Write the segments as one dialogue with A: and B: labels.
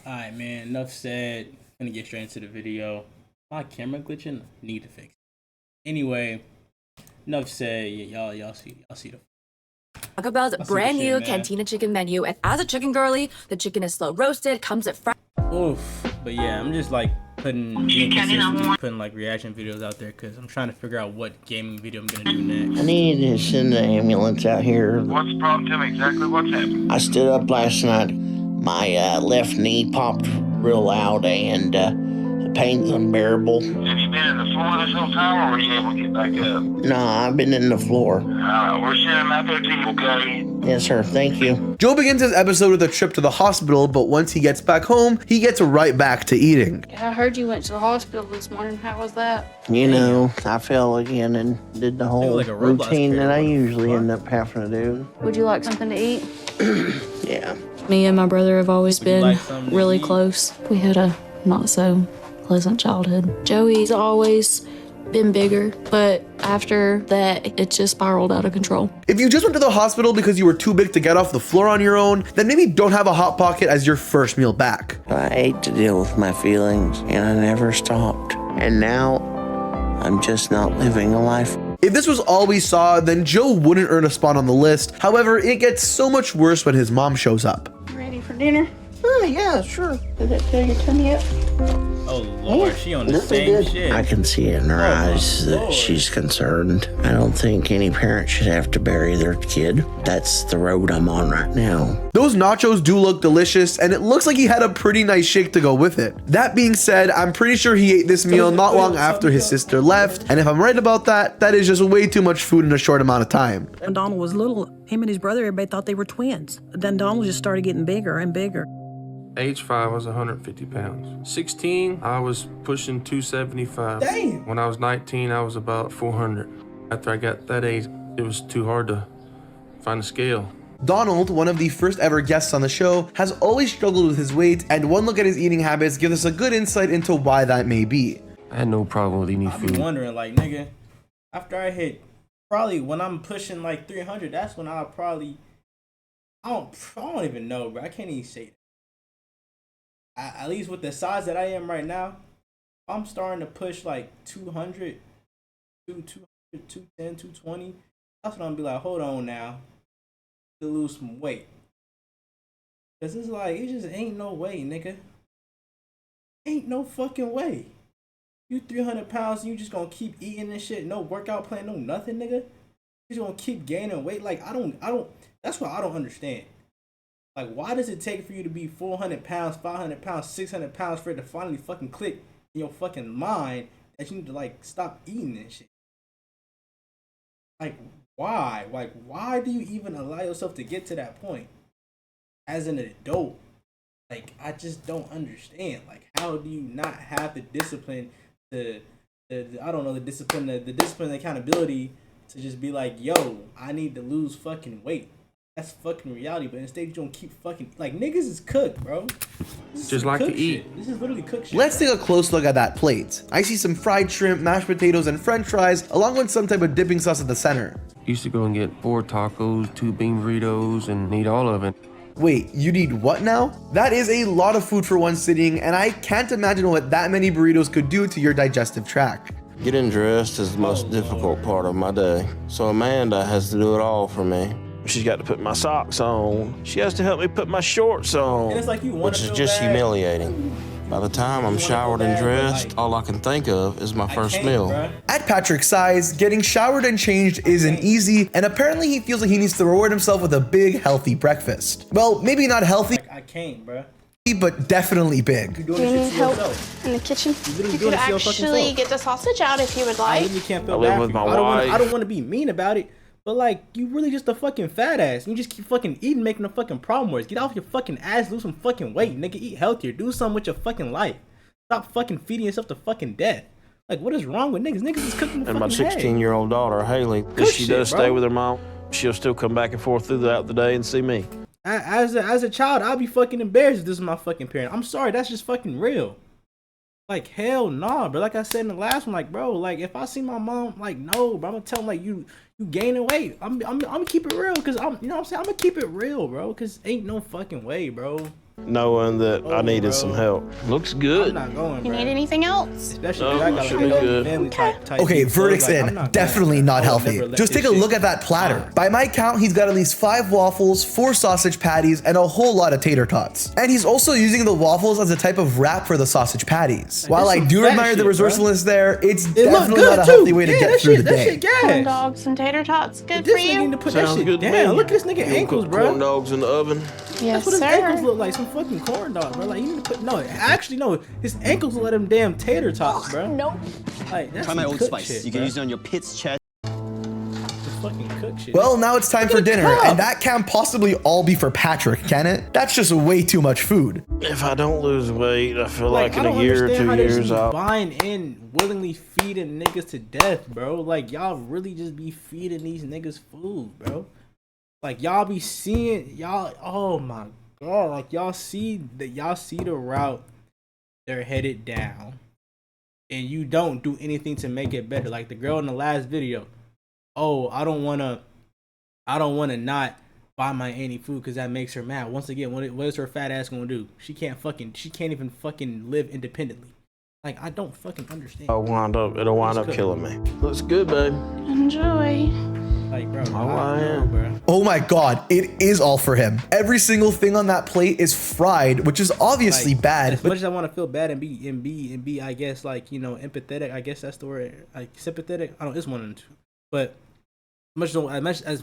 A: Alright, man. Enough said. Gonna get straight into the video. My camera glitching. Need to fix it. Anyway, enough said. Yeah, y'all see the.
B: Talk about the brand new Cantina chicken menu, and as a chicken girly, the chicken is slow roasted, comes at fresh.
A: Oof. But yeah, I'm just like putting like reaction videos out there because I'm trying to figure out what gaming video I'm gonna do next.
C: I need to send the ambulance out here.
D: What's the problem? Tell me exactly what's happened.
C: I stood up last night. My left knee popped real loud, and the pain's unbearable.
D: Have you been in the floor this whole time, or were you able to get back up?
C: No, I've been in the floor.
D: We're sending them out there to you, okay?
C: Yes, sir. Thank you.
E: Joe begins his episode with a trip to the hospital, but once he gets back home, he gets right back to eating.
F: I heard you went to the hospital this morning. How was that?
C: You know, I fell again and did the whole
A: like a Roblox
C: routine that I
A: character.
C: usually end up having to do.
F: Would you like something to eat?
C: Yeah.
F: Me and my brother have always
A: you
F: been
A: like something to
F: really
A: eat?
F: close. We had a not so pleasant childhood. Joey's always been bigger, but after that, it just spiraled out of control.
E: If you just went to the hospital because you were too big to get off the floor on your own, then maybe don't have a Hot Pocket as your first meal back.
C: I hate to deal with my feelings, and I never stopped. And now, I'm just not living a life.
E: If this was all we saw, then Joe wouldn't earn a spot on the list. However, it gets so much worse when his mom shows up.
F: Ready for dinner?
C: Oh, yeah, sure.
F: Did that fill your tummy up?
A: Oh Lord, she on the same shit.
C: I can see in her eyes that
A: Lord.
C: she's concerned. I don't think any parent should have to bury their kid. That's the road I'm on right now.
E: Those nachos do look delicious, and it looks like he had a pretty nice shake to go with it. That being said, I'm pretty sure he ate this meal not long after his sister left, and if I'm right about that, that is just way too much food in a short amount of time.
G: When Donald was little, him and his brother, everybody thought they were twins. Then Donald just started getting bigger and bigger.
H: Age 5, I was 150 pounds. 16, I was pushing 275.
A: Damn.
H: When I was 19, I was about 400. After I got that age, it was too hard to find a scale.
E: Donald, one of the first ever guests on the show, has always struggled with his weight, and one look at his eating habits gives us a good insight into why that may be.
H: I had no problem with eating
A: I be
H: food.
A: wondering, like, nigga, after I hit, probably when I'm pushing like 300, that's when I'll probably, I don't even know, bro. I can't even say that. At least with the size that I am right now, I'm starting to push like 200, 200, 210, 220. That's when I'm be like, hold on now, to lose some weight. Cause it's like, it just ain't no way, nigga. Ain't no fucking way. You 300 pounds and you just gonna keep eating this shit, no workout plan, no nothing, nigga. You just gonna keep gaining weight. Like, I don't, that's what I don't understand. Like, why does it take for you to be 400 pounds, 500 pounds, 600 pounds for it to finally fucking click in your fucking mind that you need to, like, stop eating this shit? Like, why? Like, why do you even allow yourself to get to that point as an adult? Like, I just don't understand. Like, how do you not have the discipline, the I don't know, the discipline and accountability to just be like, yo, I need to lose fucking weight. That's fucking reality, but instead you don't keep fucking, like, niggas is cooked, bro. This is
H: Just
A: some
H: like to
A: cook
H: eat.
A: shit. This is literally cooked shit.
E: Let's take a close look at that plate. I see some fried shrimp, mashed potatoes, and french fries, along with some type of dipping sauce at the center.
H: Used to go and get 4 tacos, 2 bean burritos, and eat all of it.
E: Wait, you need what now? That is a lot of food for one sitting, and I can't imagine what that many burritos could do to your digestive tract.
I: Getting dressed is the most difficult part of my day, so Amanda has to do it all for me. She's got to put my socks on. She has to help me put my shorts on,
A: And it's like you want
I: which
A: to
I: is
A: feel
I: just
A: bad.
I: humiliating. By the time I'm
A: wanna feel
I: showered
A: bad,
I: and
A: but,
I: dressed,
A: like,
I: all I can think of is my first
A: can't,
I: meal.
A: bruh.
E: At Patrick's size, getting showered and changed isn't easy, and apparently he feels like he needs to reward himself with a big, healthy breakfast. Well, maybe not healthy,
A: Like, I can't, bro.
E: but definitely
A: You're
E: big.
A: doing
J: Do you
A: this
J: need
A: shit to
J: help
A: yourself.
J: in the kitchen?
A: You literally
J: You
A: doing
J: could
A: this to your fucking
J: actually
A: self.
J: get the sausage out if you would
A: I
J: like.
A: literally can't feel
I: I live
A: bad
I: with
A: for you.
I: my
A: I
I: wife.
A: don't want to be mean about it, but like, you really just a fucking fat ass. You just keep fucking eating, making the fucking problem worse. Get off your fucking ass, lose some fucking weight, nigga. Eat healthier. Do something with your fucking life. Stop fucking feeding yourself to fucking death. Like, what is wrong with niggas? Niggas is cooking the
I: And my
A: fucking head.
I: 16-year-old daughter, Haley, if
A: Good
I: she
A: shit,
I: does
A: bro.
I: stay with her mom, she'll still come back and forth throughout the day and see me.
A: As a child, I'll be fucking embarrassed if this is my fucking parent. I'm sorry, that's just fucking real. Like, hell nah, bro. Like I said in the last one, like, bro, like, if I see my mom, like, no, bro, I'm gonna tell him, like, you gaining weight. I'm gonna keep it real, cause you know what I'm saying? I'm gonna keep it real, bro, cause ain't no fucking way, bro.
I: knowing that I needed
A: bro.
I: some help. Looks
A: I'm
I: good.
A: not going,
J: You
A: bro.
J: need anything else?
A: Especially
I: No,
A: if I got
I: should
A: like
I: be
A: a
I: good.
A: family type
E: Okay,
A: beef, so
E: verdict's
A: like, I'm
E: in.
A: not
E: Definitely
A: going,
E: not
A: I would
E: healthy.
A: never let
E: Just
A: this
E: take a
A: shit
E: look at that platter.
A: slide.
E: By my count, he's got at least 5 waffles, 4 sausage patties, and a whole lot of tater tots. And he's also using the waffles as a type of wrap for the sausage patties. While I
A: some
E: do
A: fat
E: admire the
A: shit, bro.
E: resourcefulness there, it's
A: It looked
E: definitely not
A: good
E: a
A: too.
E: healthy way to
A: Yeah,
E: get
A: that
E: through
A: shit,
E: the
A: that
E: day.
A: shit gas.
J: Corn dogs and tater tots. Good
A: This
J: for
A: nigga need to
J: you.
A: put that
I: Sounds
A: shit
I: good to
A: down.
I: me.
A: Look at this nigga
I: You gonna
A: ankles,
I: cook
A: bro.
I: corn dogs in the oven?
J: Yes,
A: That's what his
J: sir.
A: ankles look like. Some fucking corn dog, bro. Like you need to put actually no. His ankles look like them damn tater tots, bro.
J: Nope.
A: Like that's
K: Try my
A: some
K: Old
A: cook
K: Spice.
A: shit,
K: You can
A: bro.
K: use it on your pit's chest.
A: It's fucking cook shit.
E: Well, now it's time for
A: at the
E: dinner,
A: cup.
E: and that can't possibly all be for Patrick, can it? That's just way too much food.
I: If I don't lose weight, I feel like
A: I
I: in
A: don't
I: a year or
A: understand
I: 2
A: how they just
I: years
A: be
I: I'll.
A: buying in, willingly feeding niggas to death, bro. Like y'all really just be feeding these niggas food, bro. Like y'all be seeing y'all. Oh my god! Like y'all see the route they're headed down, and you don't do anything to make it better. Like the girl in the last video. Oh, I don't wanna not buy my auntie food because that makes her mad. Once again, what is her fat ass gonna do? She can't even fucking live independently. Like I don't fucking understand.
I: It'll wind up killing me. Looks good, babe.
J: Enjoy.
A: Like bro,
I: Oh,
A: I
I: I
A: don't know,
I: am.
A: bro.
E: Oh my god, it is all for him. Every single thing on that plate is fried, which is obviously
A: Like,
E: bad.
A: As
E: But
A: much as I want to feel bad and be, I guess like empathetic. I guess that's the word. Like sympathetic. I don't. It's one of the two. But as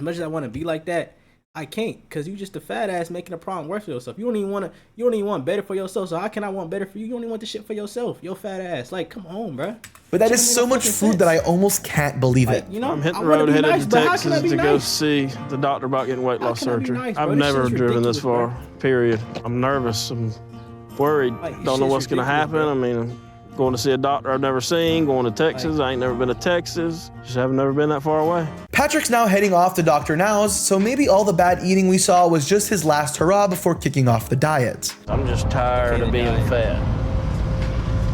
A: much as I want to be like that, I can't, because you just a fat ass making a problem worse for yourself. You don't even want better for yourself. So how can I want better for you? You don't even want the shit for yourself. Your fat ass. Like, come on, bro.
E: But that is so much food that I almost can't believe it.
A: Like, you know,
I: I'm hitting
A: I
I: the
A: wanna
I: road
A: be
I: headed
A: nice,
I: to
A: but how can I
I: Texas
A: be
I: to go
A: nice?
I: see the doctor about getting weight loss
A: can I be
I: surgery.
A: nice, bro?
I: I've
A: This
I: never
A: shit's
I: driven this
A: ridiculous,
I: far, period. I'm nervous. I'm worried.
A: Like, this
I: Don't know
A: shit's
I: what's going to
A: ridiculous,
I: happen.
A: bro.
I: I mean, I'm going to see a doctor I've never seen, going to Texas. I ain't never been to Texas. Just haven't never been that far away.
E: Patrick's now heading off to Dr. Now's, so maybe all the bad eating we saw was just his last hurrah before kicking off the diet.
I: I'm just tired of being fat.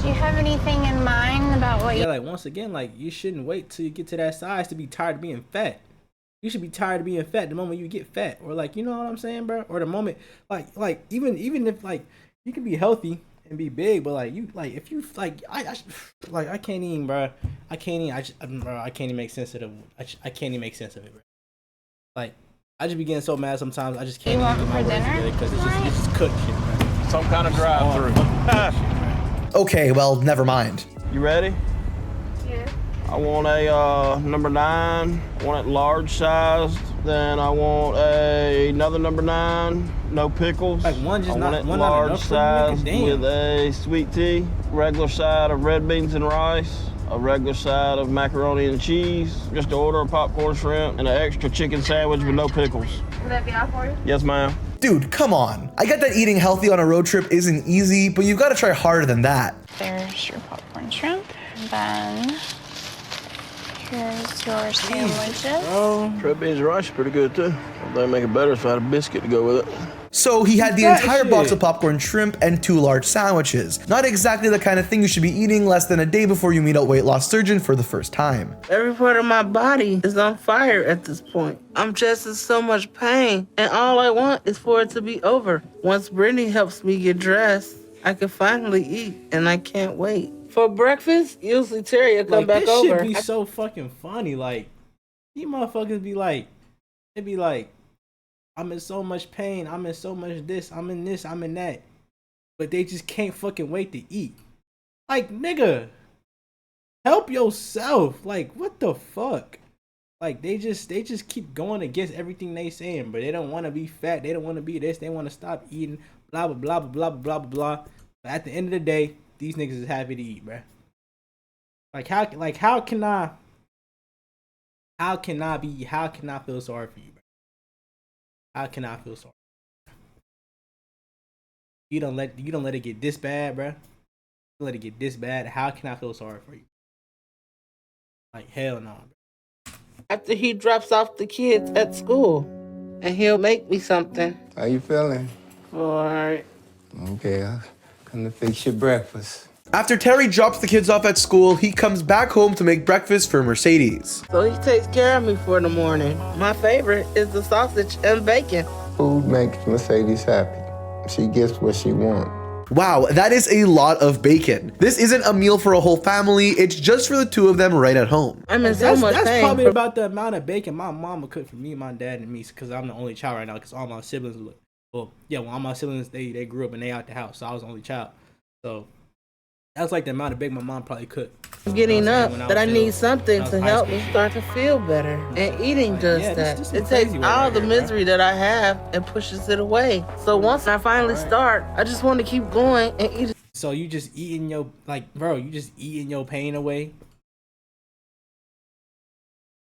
J: Do you have anything in mind about what
A: Yeah,
J: you
A: like once again, like you shouldn't wait till you get to that size to be tired of being fat. You should be tired of being fat the moment you get fat, or like, you know what I'm saying, bro? Or the moment, like even if like you can be healthy and be big, but like you like if you like I can't even, bro. I can't even make sense of it. I can't even make sense of it, bro. Like I just be getting so mad sometimes. I just can't.
J: You want
A: even get my
J: for
A: words
J: dinner
A: together because it's just cooked shit, bro.
I: Some kind of drive-through.
E: Okay, well, never mind.
I: You ready?
J: Yeah.
I: I want a number 9. I want it large sized. Then I want another number 9. No pickles.
A: Like one just
I: I
A: not
I: want it
A: one not
I: large
A: enough for you, nigga?
I: sized
A: Damn.
I: with a sweet tea, regular side of red beans and rice, a regular side of macaroni and cheese, just to order a popcorn shrimp, and an extra chicken sandwich with no pickles.
J: Would that be all for you?
I: Yes, ma'am.
E: Dude, come on. I get that eating healthy on a road trip isn't easy, but you've got to try harder than that.
J: There's your popcorn shrimp. Then here's your sandwiches.
I: Red beans and rice is pretty good too. They'd make it better if I had a biscuit to go with it.
E: So he had the
A: That
E: entire box
A: shit.
E: of popcorn shrimp and 2 large sandwiches. Not exactly the kind of thing you should be eating less than a day before you meet a weight loss surgeon for the first time.
L: Every part of my body is on fire at this point. I'm just in so much pain, and all I want is for it to be over. Once Brittany helps me get dressed, I can finally eat, and I can't wait. For breakfast, usually Terry will come
A: Like
L: back
A: this
L: over.
A: shit be so fucking funny. Like these motherfuckers be like, it be like, I'm in so much pain. I'm in so much this. I'm in this. I'm in that. But they just can't fucking wait to eat. Like nigga, help yourself. Like what the fuck? Like they just keep going against everything they saying, but they don't want to be fat. They don't want to be this. They want to stop eating. Blah blah blah blah blah blah blah. But at the end of the day, these niggas is happy to eat, bruh. How can I feel sorry for you, bro? How can I feel sorry? You don't let it get this bad, bro. You let it get this bad. How can I feel sorry for you? Like hell no, bro.
L: After he drops off the kids at school, and he'll make me something.
M: How you feeling?
L: All right.
M: Okay, I'll come to fix your breakfast.
E: After Terry drops the kids off at school, he comes back home to make breakfast for Mercedes.
L: So he takes care of me for the morning. My favorite is the sausage and bacon.
M: Food makes Mercedes happy. She gets what she wants.
E: Wow, that is a lot of bacon. This isn't a meal for a whole family. It's just for the two of them right at home.
L: I'm in so
A: That's,
L: much
A: that's
L: pain.
A: probably about the amount of bacon my mom would cook for me, my dad, and me, because I'm the only child right now. Because all my siblings, well, all my siblings they grew up and they out the house, so I was the only child. So that's like the amount of bacon my mom probably cooked.
L: I'm getting up that I need something
A: when I
L: to
A: was in
L: help
A: high
L: me start to feel better. And eating does
A: yeah,
L: that.
A: this
L: It
A: is
L: takes
A: crazy work
L: all
A: right
L: the
A: here, bro.
L: misery that I have and pushes it away. So once I finally start, I just want to keep going and eat.
A: So you just eating your you just eating your pain away.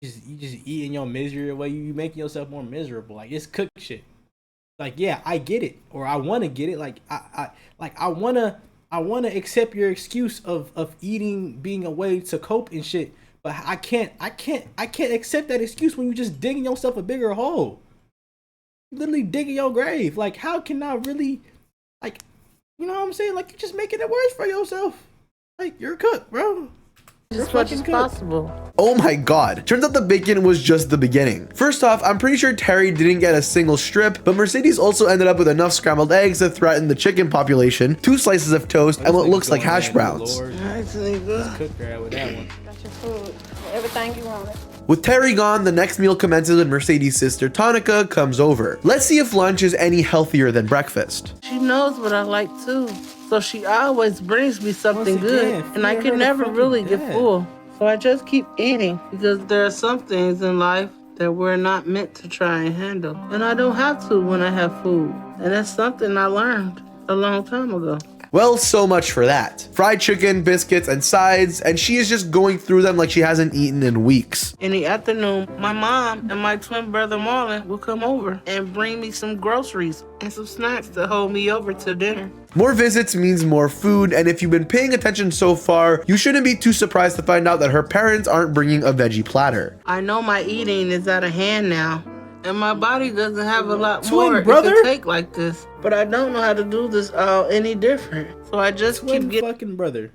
A: You just eating your misery away. You making yourself more miserable. Like, it's cooked shit. Like, yeah, I get it, or I want to get it. Like I wanna accept your excuse of eating being a way to cope and shit. But I can't accept that excuse when you just digging yourself a bigger hole. You literally digging your grave. Like, how can I really, like, you know what I'm saying? Like, you're just making it worse for yourself. Like, you're a cook, bro.
L: As much as possible.
E: Oh my god. Turns out the bacon was just the beginning. First off, I'm pretty sure Terry didn't get a single strip, but Mercedes also ended up with enough scrambled eggs to threaten the chicken population, 2 slices of toast, and what looks like hash browns.
A: Cook her with that one.
J: Got your food. Everything you wanted.
E: With Terry gone, the next meal commences when Mercedes' sister Tonica comes over. Let's see if lunch is any healthier than breakfast.
L: She knows what I like too. So she always brings me something good, and I can never really get full. So I just keep eating because there are some things in life that we're not meant to try and handle. And I don't have to when I have food. And that's something I learned a long time ago.
E: Well, so much for that. Fried chicken, biscuits, and sides, and she is just going through them like she hasn't eaten in weeks.
L: In the afternoon, my mom and my twin brother Marlon will come over and bring me some groceries and some snacks to hold me over to dinner.
E: More visits means more food, and if you've been paying attention so far, you shouldn't be too surprised to find out that her parents aren't bringing a veggie platter.
L: I know my eating is out of hand now, and my body doesn't have a lot
A: Twin
L: more
A: brother?
L: it can take like this. But I don't know how to do this any different. So I just
A: Twin
L: keep getting
A: fucking brother.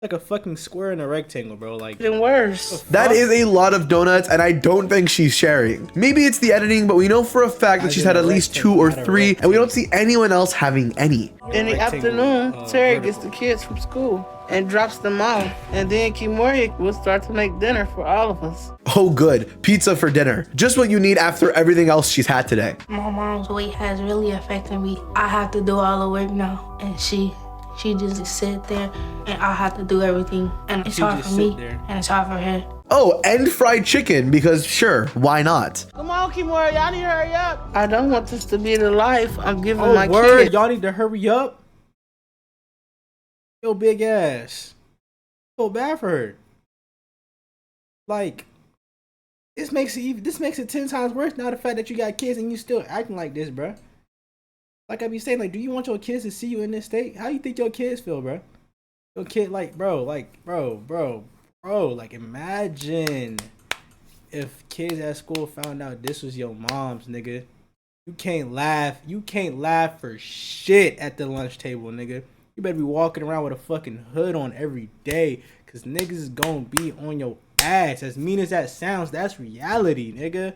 A: Like a fucking square and a rectangle, bro. Like,
L: worse.
E: That is a lot of donuts, and I don't think she's sharing. Maybe it's the editing, but we know for a fact that she's had at least 2 or 3, and we don't see anyone else having any.
L: In the afternoon, Terry gets the kids from school and drops them off. And then Kimoria will start to make dinner for all of us.
E: Oh good, pizza for dinner. Just what you need after everything else she's had today.
K: My mom's weight has really affected me. I have to do all the work now, and she just sit there, and I have to do everything. And it's hard for me, and it's hard for her.
E: Oh, and fried chicken, because sure, why not?
L: Come on, Kimoria, y'all need to hurry up. I don't want this to be the life I'm giving my
A: word,
L: kids.
A: y'all need to hurry up. Yo, big ass. Feel bad for her. Like, this makes it 10 times worse now, the fact that you got kids and you still acting like this, bruh. Like I be saying, like, do you want your kids to see you in this state? How you think your kids feel, bro? Your kid, bro, imagine if kids at school found out this was your mom's, nigga. You can't laugh for shit at the lunch table, nigga. You better be walking around with a fucking hood on every day, cause niggas is gonna be on your ass. As mean as that sounds, that's reality, nigga.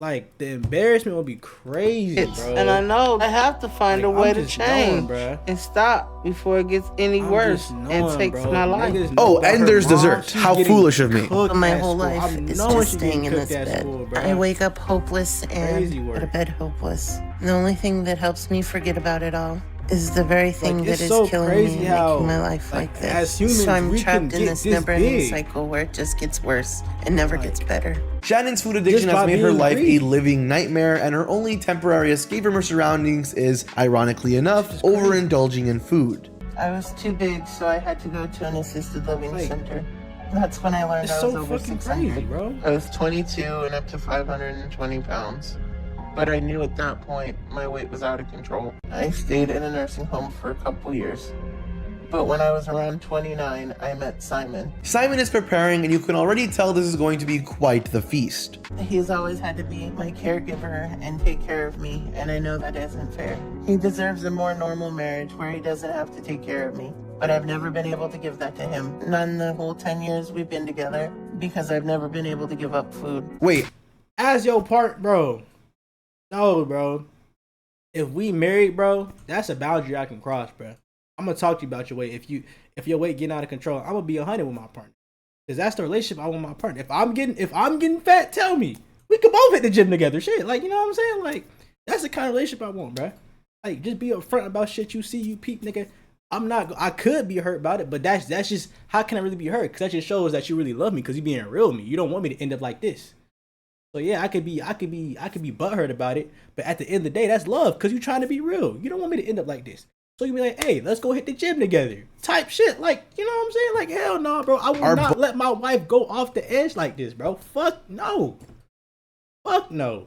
A: Like, the embarrassment would be crazy, bro.
L: And I know I have to find a way to change
A: knowing,
L: and stop before it gets any worse and takes my life.
E: Oh, and there's dessert. How foolish of me.
N: My whole life is just staying in this bed. I wake up hopeless and go to bed hopeless. The only thing that helps me forget about it all is the very thing that is killing me and making my life like this. So I'm trapped in this never-ending cycle where it just gets worse and never gets better.
E: Shannon's food addiction has made her life a living nightmare, and her only temporary escape from her surroundings is, ironically enough, overindulging in food.
L: I was too big, so I had to go to an assisted living center. That's when I learned I was over 600.
A: Bro.
L: I was 22 and up to 520 pounds. But I knew at that point my weight was out of control. I stayed in a nursing home for a couple years. But when I was around 29, I met Simon.
E: Simon is preparing, and you can already tell this is going to be quite the feast.
L: He's always had to be my caregiver and take care of me, and I know that isn't fair. He deserves a more normal marriage where he doesn't have to take care of me. But I've never been able to give that to him. Not in the whole 10 years we've been together, because I've never been able to give up food.
E: Wait.
A: As your part, bro. No, bro. if we married, bro, that's a boundary I can cross, bro. I'm gonna talk to you about your weight. If your weight getting out of control, I'm gonna be 100 with my partner. Cause that's the relationship I want with my partner. If I'm getting fat, tell me. We could both hit the gym together. Shit, like, you know what I'm saying? Like, that's the kind of relationship I want, bro. Like, just be upfront about shit you see, you peep, nigga. I could be hurt about it, but that's just, how can I really be hurt? Cause that just shows that you really love me, cause you being real with me. You don't want me to end up like this. So yeah, I could be butthurt about it, but at the end of the day, that's love, cause you trying to be real. You don't want me to end up like this. So you be like, hey, let's go hit the gym together. Type shit. Like, you know what I'm saying? Like, hell no, bro. I will not let my wife go off the edge like this, bro. Fuck no. Fuck no.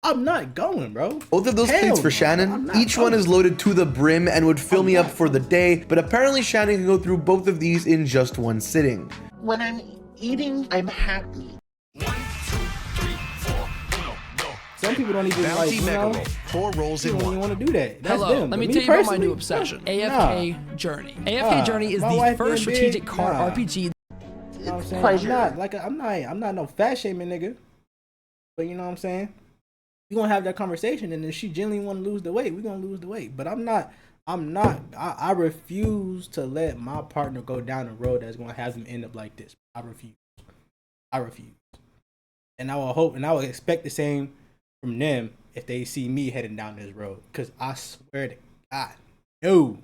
A: I'm not going, bro.
E: Both of those plates for Shannon, each one is loaded to the brim and would fill me up for the day, but apparently Shannon can go through both of these in just one sitting.
N: When I'm eating, I'm happy.
A: Some people don't even like, you know,
O: 4 rolls in 1.
A: Don't even want to do that. That's
P: Hello,
A: them.
P: let me
A: But
P: tell you about my new obsession, AFK Journey. AFK Journey is the first strategic card RPG.
A: You know what I'm saying? I'm not no fat shaming nigga. But you know what I'm saying? We gonna have that conversation, and if she genuinely want to lose the weight, we gonna lose the weight. But I refuse to let my partner go down a road that's gonna have them end up like this. I refuse. And I will hope, and I will expect the same from them if they see me heading down this road. Cause I swear to God, no.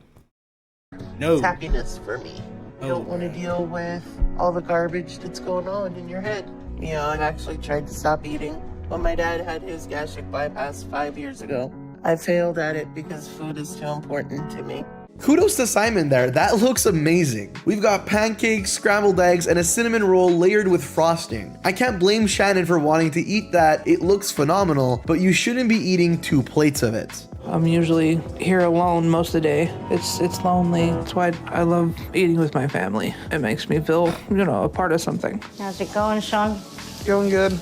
N: It's happiness for me. You don't want to deal with all the garbage that's going on in your head. You know, I actually tried to stop eating when my dad had his gastric bypass 5 years ago. I failed at it because food is too important to me.
E: Kudos to Simon there, that looks amazing. We've got pancakes, scrambled eggs, and a cinnamon roll layered with frosting. I can't blame Shannon for wanting to eat that, it looks phenomenal, but you shouldn't be eating 2 plates of it.
L: I'm usually here alone most of the day. It's lonely. That's why I love eating with my family. It makes me feel, a part of something.
J: How's it going, Sean?
L: Going good.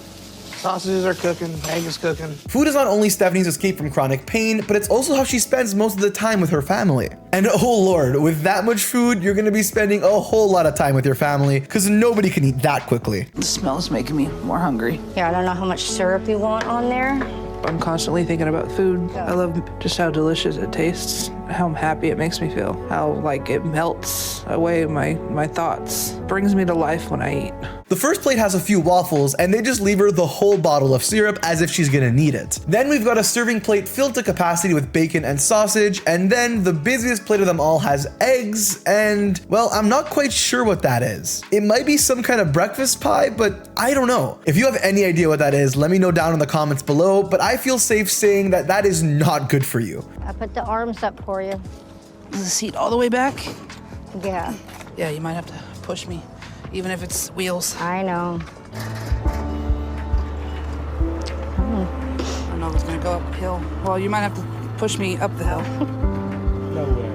L: Sausages are cooking, egg is cooking.
E: Food is not only Stephanie's escape from chronic pain, but it's also how she spends most of the time with her family. And oh lord, with that much food, you're gonna be spending a whole lot of time with your family, because nobody can eat that quickly.
L: The smell is making me more hungry.
J: Yeah, I don't know how much syrup you want on there.
L: I'm constantly thinking about food. I love just how delicious it tastes, how happy it makes me feel, how it melts away my thoughts, brings me to life when I eat.
E: The first plate has a few waffles, and they just leave her the whole bottle of syrup as if she's gonna need it. Then we've got a serving plate filled to capacity with bacon and sausage, and then the busiest plate of them all has eggs, and, well, I'm not quite sure what that is. It might be some kind of breakfast pie, but I don't know. If you have any idea what that is, let me know down in the comments below, but I feel safe saying that that is not good for you.
J: I put the arms up for you.
L: Is the seat all the way back?
J: Yeah.
L: Yeah, you might have to push me, even if it's wheels.
J: I know.
L: I don't know if it's gonna go uphill. Well, you might have to push me up the hill.
A: No way.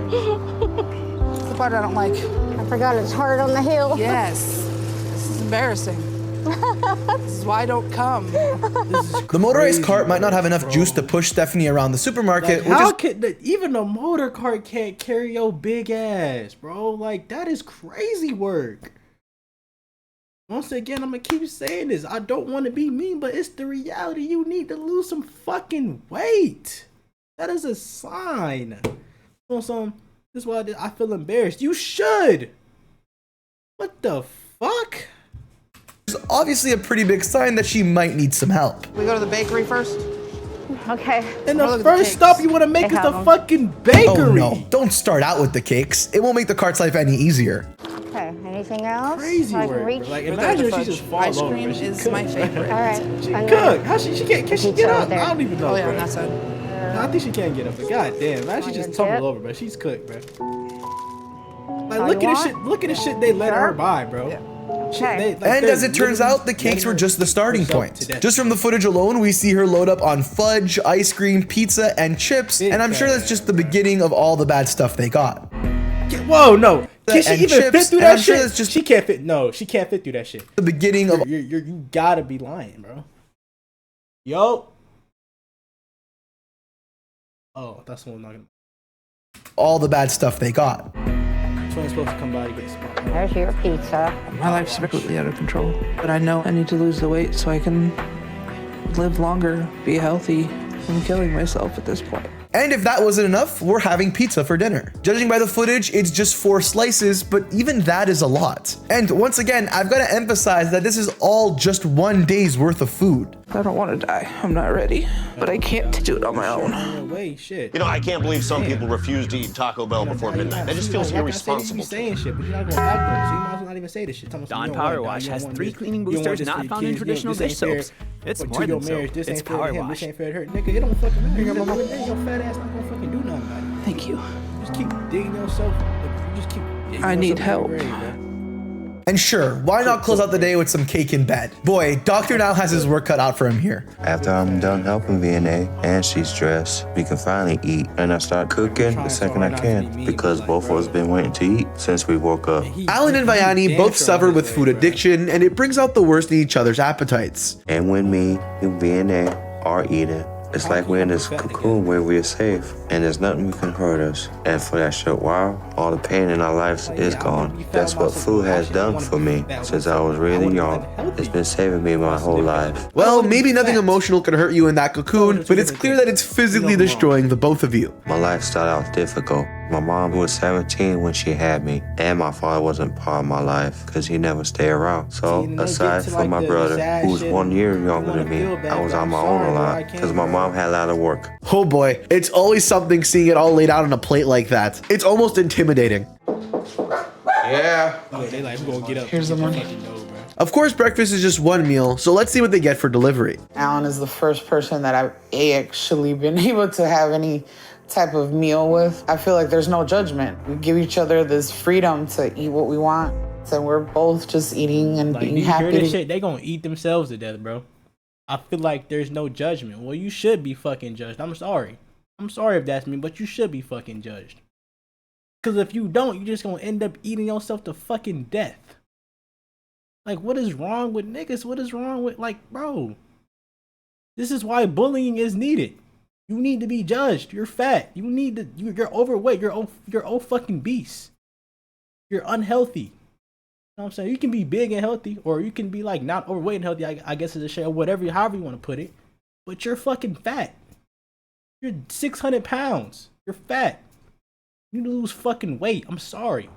L: That's the part I don't like.
J: I forgot it's hard on the hill.
L: Yes. This is embarrassing. This is why I don't come.
E: The motorized cart might not have enough juice to push Stephanie around the supermarket.
A: Even the motor cart can't carry your big ass, bro? Like, that is crazy work. Once again, I'm gonna keep saying this. I don't want to be mean, but it's the reality. You need to lose some fucking weight. That is a sign. This is why I feel embarrassed. You should. What the fuck?
E: It's obviously a pretty big sign that she might need some help.
L: We go to the bakery first?
J: Okay.
A: And the first stop you want to make is the fucking bakery.
E: Oh no, don't start out with the cakes. It won't make the cart's life any easier.
J: Okay, anything else?
A: Crazy work.
J: Reach?
A: Like, imagine if she just falls over.
L: Ice cream is my favorite.
J: All right.
A: She cook. How she can't? Can she get up? I don't even know.
L: Oh yeah,
A: bro.
L: on that side.
A: No, I think she can get up. But goddamn, man, she just tumbled over, bro. She's cooked, bro. Like, look at the shit. Look at the shit they let her buy, bro.
L: Yeah.
J: Okay.
E: And as it turns out, the cakes were just the starting point. Just from the footage alone, we see her load up on fudge, ice cream, pizza, and chips, and I'm sure that's just the beginning of all the bad stuff they got.
A: Whoa, no. Can she even fit through that shit?
E: Sure just
A: she can't fit. No, she can't fit through that shit.
E: The beginning of
A: you gotta be lying, bro. Yo. Oh, that's one I'm not gonna.
E: All the bad stuff they got.
A: Someone's supposed to come by to get spot.
J: There's your pizza.
L: My life's completely out of control, but I know I need to lose the weight so I can live longer, be healthy. I'm killing myself at this point.
E: And if that wasn't enough, we're having pizza for dinner. Judging by the footage, it's just 4 slices, but even that is a lot. And once again, I've got to emphasize that this is all just 1 day's worth of food.
O: I don't want to die. I'm not ready, but I can't do it on my own.
Q: You know, I can't believe some people refuse to eat Taco Bell before midnight. That just feels irresponsible.
A: Saying shit, but you're not gonna act on it, so you might as well not even say this shit.
R: Dawn Power Wash has 3 cleaning boosters not found in traditional dish soaps. It's more than soap. It's Power Wash.
A: This ain't fair to her. Nigga, it don't fucking matter. Your fat ass not gonna fucking do nothing about it.
O: Thank you.
A: Just keep digging yourself. Just keep digging
O: I need help.
E: And sure, why not close out the day with some cake in bed? Boy, Dr. Now has his work cut out for him here.
M: After I'm done helping VNA and she's dressed, we can finally eat. And I start cooking the second I can because both of us been waiting to eat since we woke up.
E: Alan and Vianney both suffer with food addiction, and it brings out the worst in each other's appetites.
M: And when me and VNA are eating, it's like we're in this cocoon where we're safe and there's nothing that can hurt us. And for that short while, all the pain in our lives is gone. That's what food has done for me since I was really young. It's been saving me my whole life.
E: Well, maybe nothing emotional could hurt you in that cocoon, but it's clear that it's physically destroying the both of you.
M: My life started out difficult. My mom was 17 when she had me, and my father wasn't part of my life because he never stayed around. So aside from my brother, who was 1 year younger than me, I was on my own a lot because my mom had a lot of work.
E: Oh boy, it's always something seeing it all laid out on a plate like that. It's almost intimidating.
M: Yeah.
O: Here's the money.
E: Of course, breakfast is just one meal, so let's see what they get for delivery.
L: Alan is the first person that I've actually been able to have any type of meal with. I feel like there's no judgment. We give each other this freedom to eat what we want. So we're both just eating and being happy.
A: Hear this shit? They gonna eat themselves to death, bro. I feel like there's no judgment. Well, you should be fucking judged. I'm sorry. I'm sorry if that's me, but you should be fucking judged. Because if you don't, you're just gonna end up eating yourself to fucking death. Like, what is wrong with niggas? What is wrong with, like, bro? This is why bullying is needed. You need to be judged. You're fat. You need to. You're overweight. You're old fucking beast. You're unhealthy. You know what I'm saying? You can be big and healthy, or you can be like not overweight and healthy. I guess it's a share, whatever, however you want to put it. But you're fucking fat. You're 600 pounds. You're fat. You need to lose fucking weight. I'm sorry.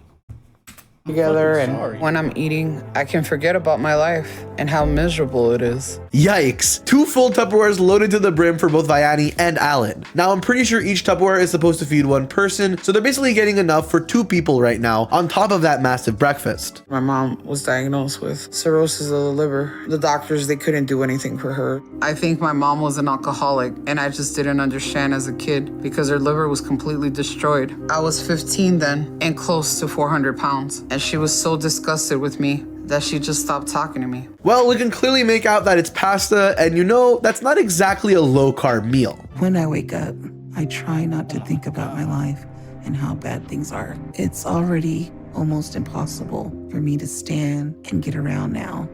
L: Together, and when I'm eating, I can forget about my life and how miserable it is.
E: Yikes. 2 full Tupperwares loaded to the brim for both Vianney and Alan. Now, I'm pretty sure each Tupperware is supposed to feed 1 person, so they're basically getting enough for 2 people right now, on top of that massive breakfast.
L: My mom was diagnosed with cirrhosis of the liver. The doctors, they couldn't do anything for her. I think my mom was an alcoholic, and I just didn't understand as a kid because her liver was completely destroyed. I was 15 then, and close to 400 pounds. And she was so disgusted with me that she just stopped talking to me.
E: Well, we can clearly make out that it's pasta, and you know, that's not exactly a low-carb meal.
S: When I wake up, I try not to think about my life and how bad things are. It's already almost impossible for me to stand and get around now.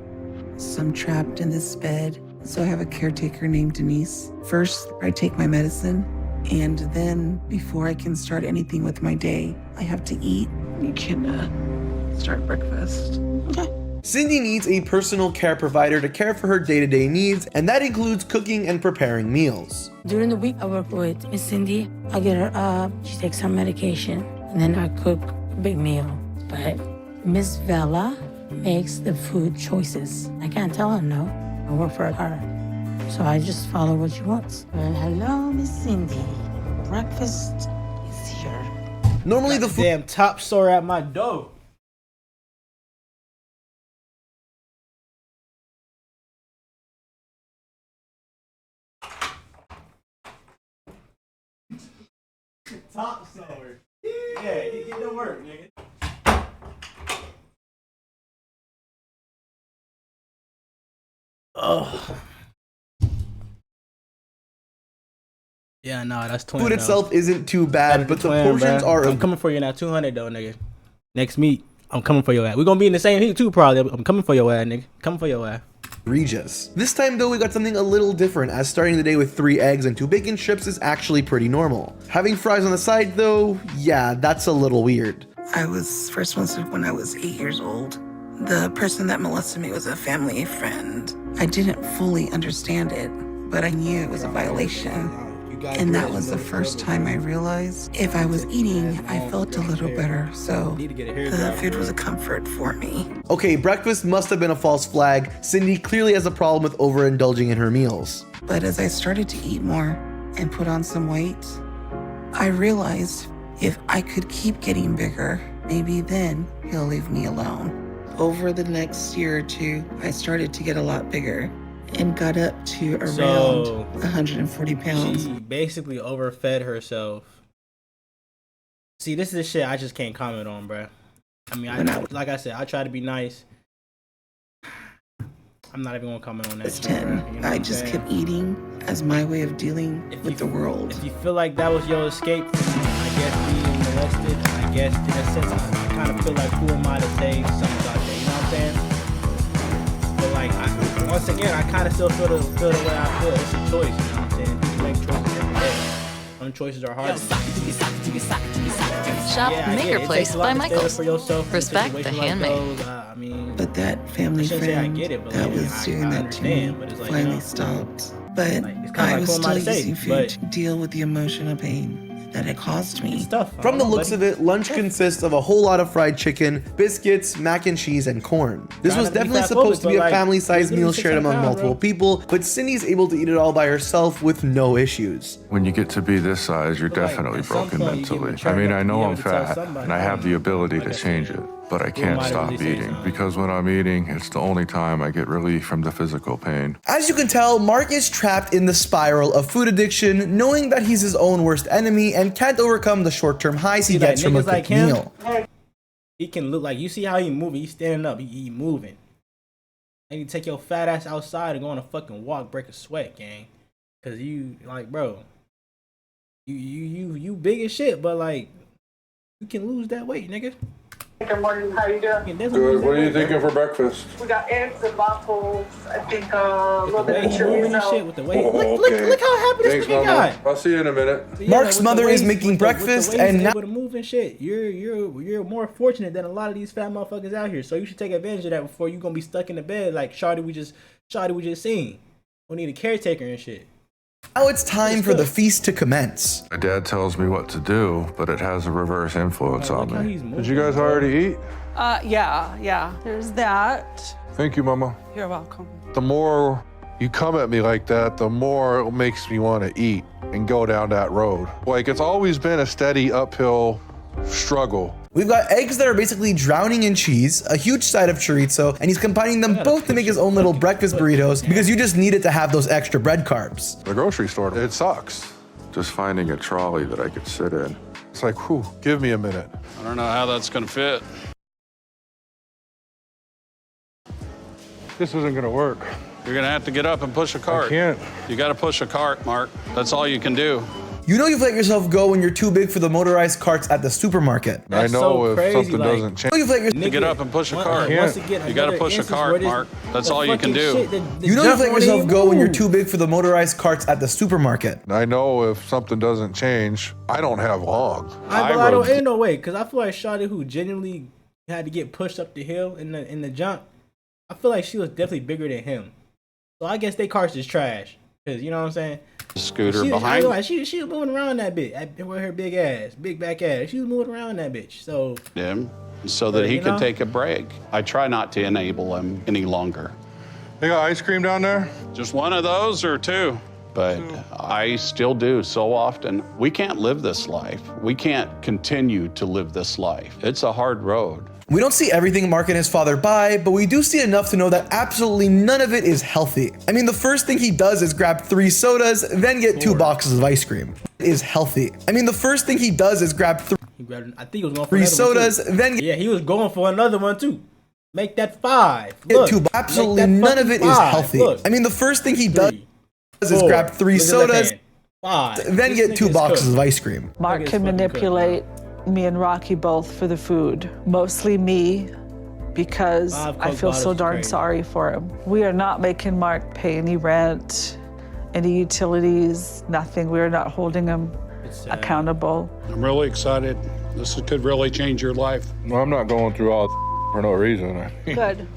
S: So I'm trapped in this bed. So I have a caretaker named Denise. First, I take my medicine, and then before I can start anything with my day, I have to eat. You can start breakfast. Okay.
E: Cindy needs a personal care provider to care for her day-to-day needs, and that includes cooking and preparing meals.
T: During the week, I work with Miss Cindy. I get her up, she takes her medication, and then I cook a big meal. But Miss Vela makes the food choices. I can't tell her no. I work for her. So I just follow what she wants. Hello, Miss Cindy. Breakfast is here.
E: Normally the
A: damn top store at my door. Top store. Yeah, get to work, nigga. Oh. Yeah, no, that's 20.
E: Food itself isn't too bad, but the portions are.
A: I'm coming for you now, 200 though, nigga. Next meet, I'm coming for your ass. We're gonna be in the same heat too, probably. I'm coming for your ass, nigga. Coming for your ass.
E: Regis. This time though, we got something a little different, as starting the day with 3 eggs and 2 bacon strips is actually pretty normal. Having fries on the side though, yeah, that's a little weird.
S: I was first molested when I was 8 years old. The person that molested me was a family friend. I didn't fully understand it, but I knew it was a violation. And that was the first time I realized if I was eating, I felt a little better. So the food was a comfort for me.
E: Okay, breakfast must have been a false flag. Cindy clearly has a problem with overindulging in her meals.
S: But as I started to eat more and put on some weight, I realized if I could keep getting bigger, maybe then he'll leave me alone. Over the next year or two, I started to get a lot bigger and got up to around 140 pounds.
A: She basically overfed herself. See, this is the shit I just can't comment on, bruh. I mean, like I said, I try to be nice. I'm not even gonna comment on that.
S: It's 10. You know I just kept eating as my way of dealing with the world.
A: If you feel like that was your escape from, I guess, being molested, I guess in a sense, I kind of feel like who am I to say something out there, you know what I'm saying? But like, once again, I kind of still feel the way I feel. It's a choice, you know what I'm saying? People make choices every day. Some choices are hard.
B: Shop Maker Place by Michaels. Respect the handmade.
S: But that family friend that was doing that to me finally stopped. But I was still using food to deal with the emotional pain that it caused me.
E: From the looks of it, lunch consists of a whole lot of fried chicken, biscuits, mac and cheese, and corn. This was definitely supposed to be a family-sized meal shared among multiple people, but Cindy's able to eat it all by herself with no issues.
U: When you get to be this size, you're definitely broken mentally. I mean, I know I'm fat, and I have the ability to change it, but I can't stop eating, because when I'm eating, it's the only time I get relief from the physical pain.
E: As you can tell, Mark is trapped in the spiral of food addiction, knowing that he's his own worst enemy and can't overcome the short-term highs he gets from a good meal.
A: He can look like, you see how he moving, he's standing up, he moving. And you take your fat ass outside and go on a fucking walk, break a sweat, gang. Cause you, like, bro, you big as shit, but like, you can lose that weight, nigga.
V: Good morning, how you doing?
U: Good, what are you thinking for breakfast?
V: We got eggs and waffles, I think a little bit of chorizo.
A: With the weight. Look how happy this nigga got.
U: I'll see you in a minute.
E: Mark's mother is making breakfast and now
A: able to move and shit. You're more fortunate than a lot of these fat motherfuckers out here. So you should take advantage of that before you gonna be stuck in the bed like Shawty we just seen. We need a caretaker and shit.
E: Now it's time for the feast to commence.
U: My dad tells me what to do, but it has a reverse influence on me. Did you guys already eat?
W: Yeah. There's that.
U: Thank you, Mama.
W: You're welcome.
U: The more you come at me like that, the more it makes me want to eat and go down that road. Like, it's always been a steady uphill struggle.
E: We've got eggs that are basically drowning in cheese, a huge side of chorizo, and he's combining them both to make his own little breakfast burritos because you just needed to have those extra bread carbs.
U: The grocery store, it sucks. Just finding a trolley that I could sit in. It's like, whew, give me a minute.
X: I don't know how that's gonna fit.
U: This isn't gonna work.
X: You're gonna have to get up and push a cart.
U: I can't.
X: You gotta push a cart, Mark. That's all you can do.
E: You know you've let yourself go when you're too big for the motorized carts at the supermarket.
U: I know if something doesn't change.
X: To get up and push a cart. You gotta push a cart, Mark. That's all you can do.
E: You know you've let yourself go when you're too big for the motorized carts at the supermarket.
U: I know if something doesn't change, I don't have long.
A: I don't, ain't no way, because I feel like Shawty who genuinely had to get pushed up the hill in the jump, I feel like she was definitely bigger than him. So I guess they carts is trash. Because, you know what I'm saying?
X: Scooter behind.
A: She was moving around that bitch with her big ass, big back ass. She was moving around that bitch. So
X: that he could take a break. I try not to enable him any longer.
U: They got ice cream down there?
X: Just one of those or two? But I still do so often. We can't live this life. We can't continue to live this life. It's a hard road.
E: We don't see everything Mark and his father buy, but we do see enough to know that absolutely none of it is healthy. I mean, the first thing he does is grab 3 sodas, then get 2 boxes of ice cream. It is healthy. I mean, the first thing he does is grab
A: I think he was going for
E: 3 sodas, then
A: yeah, he was going for another one too. Make that 5. Look,
E: absolutely none of it is healthy.
A: Look.
E: I mean, the first thing he does is grab 3 sodas, then get 2 boxes of ice cream.
W: Mark can manipulate me and Rocky both for the food. Mostly me, because I feel so darn sorry for him. We are not making Mark pay any rent, any utilities, nothing. We are not holding him accountable.
X: I'm really excited. This could really change your life.
U: Well, I'm not going through all for no reason.
W: Good.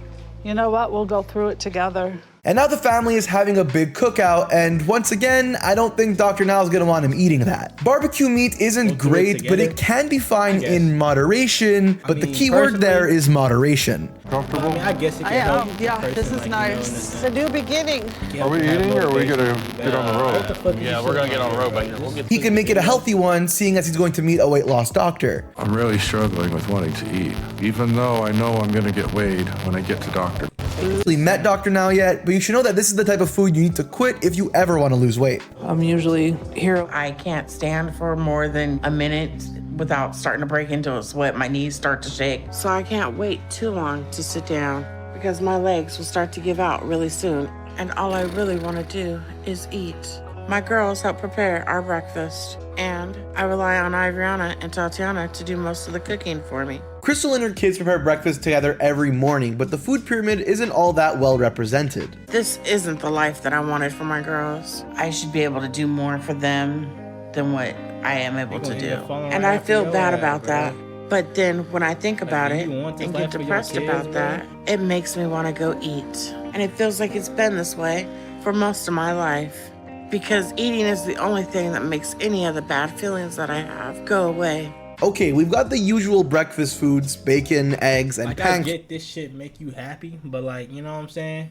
W: You know what? We'll go through it together.
E: And now the family is having a big cookout, and once again, I don't think Dr. Now is gonna want him eating that. Barbecue meat isn't great, but it can be fine in moderation, but the key word there is moderation.
U: Comfortable?
A: I guess it can help.
W: Yeah, this is nice.
V: It's a new beginning.
U: Are we eating or are we gonna get on the road?
I: Yeah, we're gonna get on the road, but we'll get.
E: He can make it a healthy one, seeing as he's going to meet a weight loss doctor.
U: I'm really struggling with wanting to eat, even though I know I'm gonna get weighed when I get to doctor.
E: Really met Dr. Now yet, but you should know that this is the type of food you need to quit if you ever want to lose weight.
L: I'm usually here. I can't stand for more than a minute without starting to break into a sweat. My knees start to shake. So I can't wait too long to sit down because my legs will start to give out really soon. And all I really want to do is eat. My girls help prepare our breakfast, and I rely on Ivriana and Tatiana to do most of the cooking for me.
E: Crystal and her kids prepare breakfast together every morning, but the food pyramid isn't all that well represented.
L: This isn't the life that I wanted for my girls. I should be able to do more for them than what I am able to do. And I feel bad about that. But then when I think about it and get depressed about that, it makes me want to go eat. And it feels like it's been this way for most of my life. Because eating is the only thing that makes any of the bad feelings that I have go away.
E: Okay, we've got the usual breakfast foods, bacon, eggs, and
A: like,
E: pancakes.
A: I get this shit make you happy, but like, you know what I'm saying?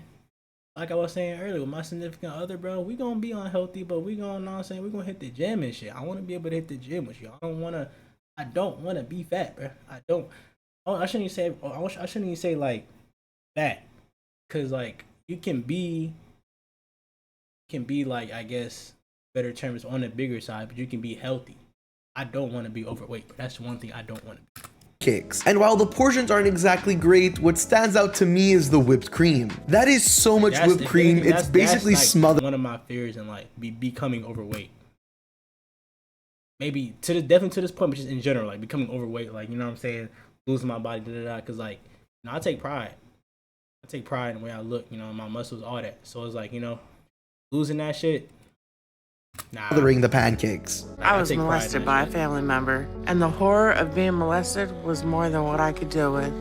A: Like I was saying earlier, with my significant other, bro, we gonna be unhealthy, but we gonna, know what I'm saying, we gonna hit the gym and shit. I wanna be able to hit the gym with you. I don't wanna be fat, bro. I shouldn't even say like fat. Cause like you can be like, I guess, better terms on the bigger side, but you can be healthy. I don't want to be overweight. That's one thing I don't want to be.
E: Cakes. And while the portions aren't exactly great, what stands out to me is the whipped cream. That is so much whipped cream, it's basically
A: like
E: smothered.
A: One of my fears in like becoming overweight. Maybe definitely to this point, but just in general, like becoming overweight, like, you know what I'm saying, losing my body, because like, you know, I take pride in the way I look, you know, my muscles, all that. So it's like, you know, losing that shit.
E: Smothering the pancakes.
L: I was molested by a family member, and the horror of being molested was more than what I could deal with.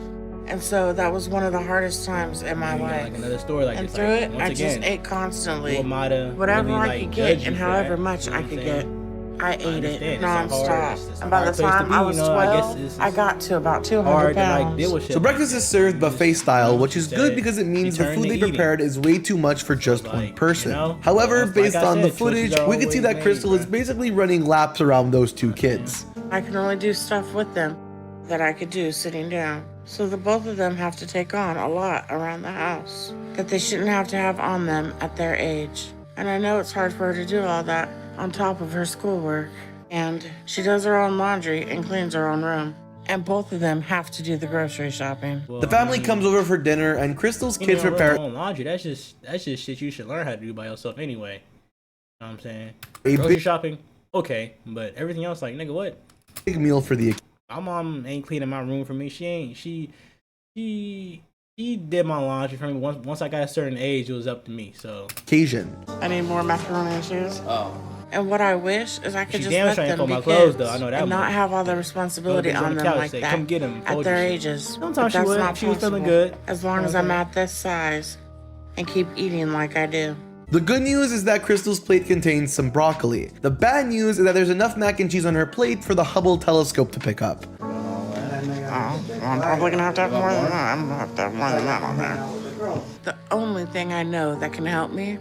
L: And so that was one of the hardest times in my life.
A: Like another story like
L: and
A: this,
L: through
A: like,
L: it, I just ate constantly. Whatever
A: really,
L: I could get and however much I could get. I ate it nonstop. And by the time I was 12, I got to about 200 pounds.
E: So breakfast is served buffet style, which is good because it means the food they prepared is way too much for just one person. However, based on the footage, we can see that Crystal is basically running laps around those two kids.
L: I can only do stuff with them that I could do sitting down. So the both of them have to take on a lot around the house that they shouldn't have to have on them at their age. And I know it's hard for her to do all that on top of her schoolwork. And she does her own laundry and cleans her own room. And both of them have to do the grocery shopping.
E: The family comes over for dinner and Crystal's kids prepare
A: laundry. That's just shit you should learn how to do by yourself anyway. You know what I'm saying? Grocery shopping, okay, but everything else, like, nigga, what?
E: Big meal for the.
A: My mom ain't cleaning my room for me. She did my laundry for me. Once I got a certain age, it was up to me. So
E: occasion.
L: I need more macaroni and cheese.
A: Oh.
L: And what I wish is I could just
A: let
L: them
A: them
L: be
A: my
L: kids
A: clothes, though. I know that
L: and not have all the responsibility on them like that
A: come get them,
L: at their ages.
A: Sometimes
L: that's
A: she
L: not
A: was feeling
L: possible,
A: good.
L: as long as I'm at this size and keep eating like I do.
E: The good news is that Crystal's plate contains some broccoli. The bad news is that there's enough mac and cheese on her plate for the Hubble telescope to pick up.
L: I'm probably gonna have to have more than that. I'm gonna have to have more than that on there. The only thing I know that can help me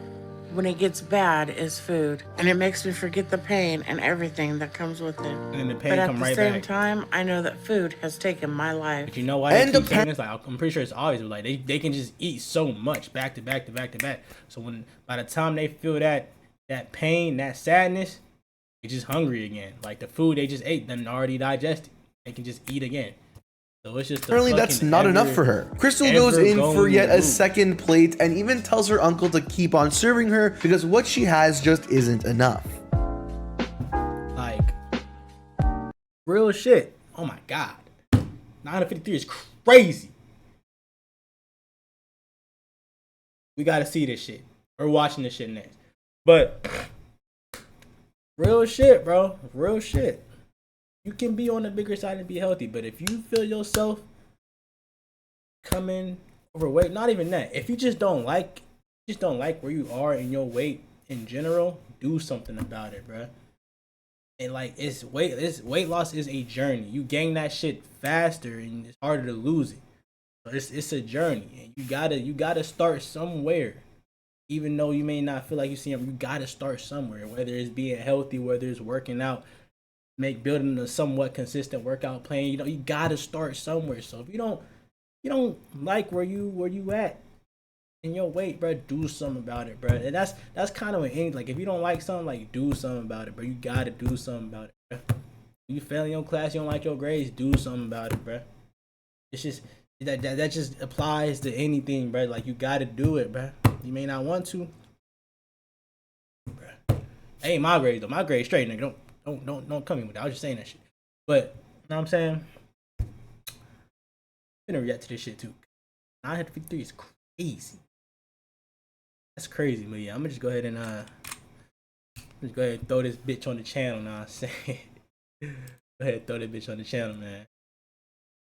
L: when it gets bad is food. And it makes me forget the pain and everything that comes with it.
A: And the pain
L: but at
A: come
L: the
A: right
L: same
A: back.
L: time, I know that food has taken my life.
A: But you know why they keep saying this? Like, I'm pretty sure it's obvious. But like they can just eat so much back to back to back to back. So when by the time they feel that pain, that sadness, they're just hungry again. Like the food they just ate, then already digested. They can just eat again. So it's just
E: apparently that's not enough for her. Crystal goes in for yet a second plate and even tells her uncle to keep on serving her because what she has just isn't enough.
A: Like, real shit. Oh my god. 953 is crazy. We gotta see this shit. We're watching this shit next. But real shit, bro. Real shit. You can be on the bigger side and be healthy, but if you feel yourself coming overweight, not even that. If you just don't like just don't like where you are in your weight in general, do something about it, bruh. And like it's weight loss is a journey. You gain that shit faster and it's harder to lose it. So it's a journey, and you gotta start somewhere. Even though you may not feel like you see them, you gotta start somewhere. Whether it's being healthy, whether it's working out, building a somewhat consistent workout plan. You know, you gotta start somewhere. So if you don't like where you at in your weight, bro, do something about it, bro. And that's kind of an like if you don't like something, like do something about it, bro. You gotta do something about it, bro. You fail in your class, you don't like your grades, do something about it, bro. It's just that just applies to anything, bro. Like you gotta do it, bro. You may not want to, bro. Ain't my grades though. My grades straight, nigga. Don't come in with that. I was just saying that shit. But you know what I'm saying? I'm gonna react to this shit too. 953 is crazy. That's crazy, but yeah, I'm gonna just go ahead and throw this bitch on the channel now. I'm saying, go ahead and throw that bitch on the channel, man.